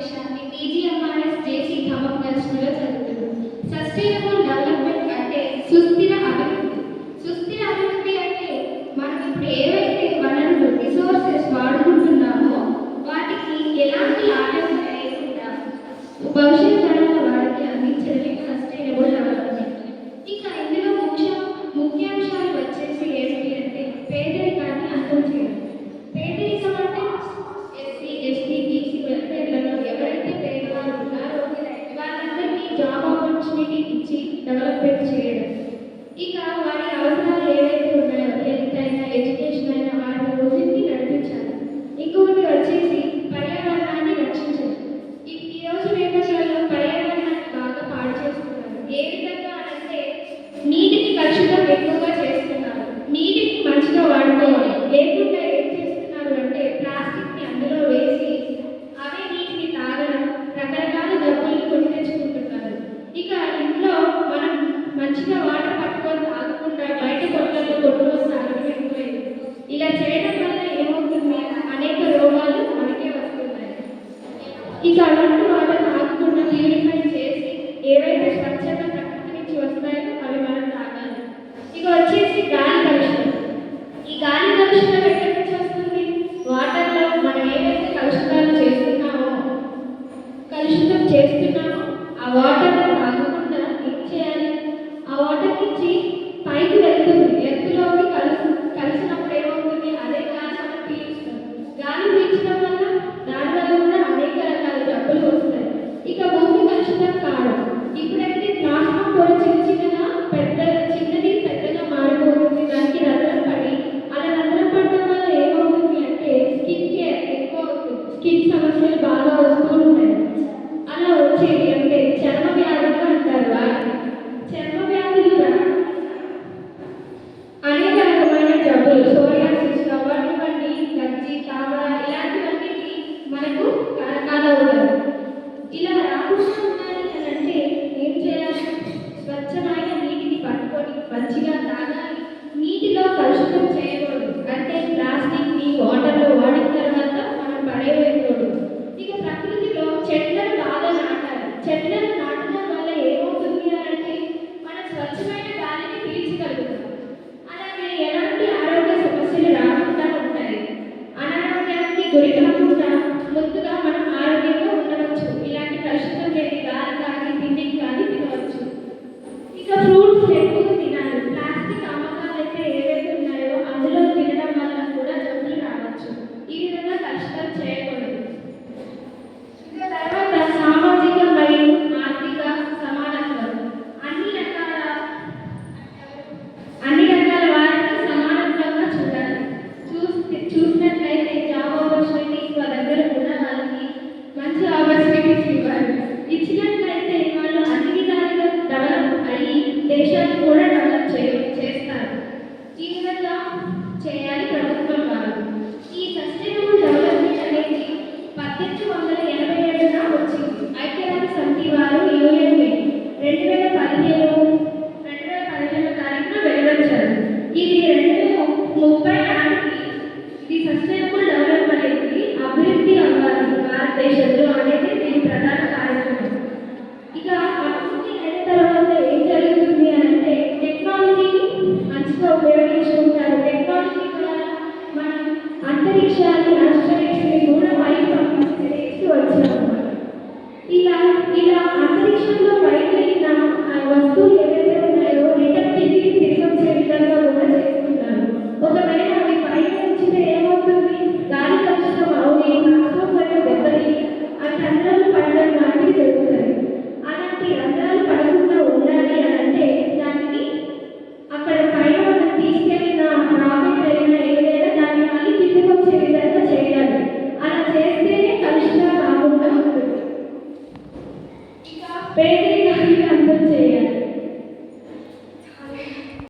భారతదేశాన్ని టీజీఎంఆర్ఎస్ జేసీ ఖమ్మం నర్సరీలో చదువుతుంది. సస్టైనబుల్ డెవలప్మెంట్ అంటే సుస్థిర అభివృద్ధి. సుస్థిర అభివృద్ధి అంటే మనం ఇప్పుడు ఏవైతే వనరులు రిసోర్సెస్ వాడుకుంటున్నామో వాటికి ఎలాంటి ఆటంకం లేకుండా భవిష్యత్ తరాల వారికి అందించడమే సస్టైనబుల్ డెవలప్మెంట్. ఇంకా ఇందులో ముఖ్యాంశాలు వచ్చేసి ఏంటి అంటే పేదరికాన్ని అంతం చేయడం. పేదరికం అంటే ఎస్సీ, ఎస్టీ, బీసీ వెల్ఫేర్లలో ఎవరైతే పేదవారు ఉన్నారో వాళ్ళందరికీ జాబ్ ఆపర్చునిటీ ఇచ్చి డెవలప్మెంట్ చేయడం. ఇక వారి అవసరాలు ఏవైతే ఉన్నాయో హెల్త్ అయినా ఎడ్యుకేషన్ అయినా వాటి రోజుకి నడిపించాలి. ఇంకొకటి వచ్చేసి పర్యావరణాన్ని రక్షించాలి. ఈరోజు పేపర్లలో పర్యావరణాన్ని బాగా పాడు చేస్తున్నారు. ఏ విధంగా అంటే నీటిని కలుషితం ఎక్కువగా చేస్తున్నారు. నీటిని మంచిగా వాడుకోవాలి. లేకుండా ఏం చేస్తున్నారు అంటే ప్లాస్టిక్ని అందులో వేసి అవే నీటిని తాగడం, రకరకాల జబ్బుల్ని కొని తెచ్చుకుంటున్నారు. ఇక ఇంట్లో మనం మంచిగా వాటర్ పట్టుకొని తాగకుండా బయట కొట్లలో కొట్టుకొని తాగడం ఎక్కువైంది. ఇలా చేయడం వల్ల ఏమవుతుంది, అనేక రోగాలు మనకే వస్తున్నాయి. ఇక అలాంటి వాటర్ తాగకుండా ప్యూరిఫై చేసి ఏవైతే స్వచ్ఛంగా ప్రకృతి నుంచి వస్తాయో అవి మనం తాగాలి. ఇక వచ్చేసి గాలి కలుషితం. ఈ గాలి కలుషితం ఎక్కడి నుంచి వస్తుంది? వాటర్లో మనం ఏవైతే కలుషితం చేస్తున్నామో ఆ వాటర్లో తాగకుండా ఏం చేయాలి? ఆ వాటర్ నుంచి పైకి వెళ్తుంది. ఎత్తులోకి కలిసినప్పుడు ఏమవుతుంది? అదే గాలి మనం పీల్చుతాం. గాలి పీల్చడం వల్ల దానివల్ల కూడా అనేక రకాల జబ్బులు వస్తాయి. ఇక భూమి కలుషితం కావడం. ఇప్పుడైతే ప్లాస్మా కూడా చిన్నది పెద్దగా మారిపోతుంది. దానికి రంధ్రం పడి అలా రంధ్రం పడడం వల్ల ఏమవుతుంది అంటే స్కిన్ కేర్ ఎక్కువ అవుతుంది. స్కిన్ సమస్యలు బాగా వస్తూ ఉంటాయి. అలా వచ్చేది అంటే చర్మ వ్యాధులు అంటారు. వాటిని చర్మ వ్యాధులు అనేక రకమైన జబ్బులు, సోరియాసిస్, రవ్వటి, గజ్జి, తామర ఇలాంటివన్నిటి మనకు కారణాలవుతాయి. ఇలా రాకుండా ఉండాలి అని అంటే ఏం చేయాలి? స్వచ్ఛమైన నీటిని పట్టుకొని మంచిగా తాగాలి. నీటిలో కలుషితం చేయకూడదు. అంటే ప్లాస్టిక్ని వాటర్లో వాడిన తర్వాత మనం పడేయకూడదు. ఇక ప్రకృతిలో చెట్లను బాగా నాటాలి. చెట్లను నాటడం వల్ల ఏమవుతుంది అంటే మనం స్వచ్ఛమైన గాలిని పీల్చగలుగుతాం. అలాగే ఎలాంటి ఆరోగ్య సమస్యలు రాకుండా ఉంటాయి. అనారోగ్యానికి గురి కాకుండా ముందుగా మనం ఆరోగ్యంగా ఉండవచ్చు. ఇలాంటి కలుషితం లేని గాలి కానీ తిండికి కానీ తినవచ్చు. ఇక ఫ్రూట్స్ ఎక్కువ తినాలి. ప్లాస్టిక్ అమ్మకాలు అయితే ఏవైతే ఉన్నాయో అందులో తినడం వల్ల కూడా జబ్బులు రావచ్చు. ఈ విధంగా కలుషితం చేయకూడదు. ఇక తర్వాత సామాజిక మరియు ఆర్థిక సమానత్వం. అన్ని రకాల వారిని సమానత్వంగా చూడాలి. చూసినట్లయితే జాబ్ ఆపర్చునిటీస్ వాళ్ళ దగ్గర ఉన్న వాళ్ళకి మంచి ఆపర్చునిటీస్ ఇవ్వాలి. ఇచ్చినట్లయితే వాళ్ళు అన్ని విధాలుగా డెవలప్ అయ్యి దేశాన్ని కూడా డెవలప్ చేస్తారు. ఈ విధంగా చేయాలి ప్రభుత్వం వాళ్ళు. ఈ సస్టైనబుల్ డెవలప్మెంట్ అనేది 1887 వచ్చింది. ఐక్యరాజ్య సమితి వారు యుఎన్ఏ 2015 తారీఖున వెలువచ్చారు. ఇది 2030 నాటికి ఇది సస్టైనబుల్ డెవలప్మెంట్ అనేది అభివృద్ధి అవ్వాలి భారతదేశంలో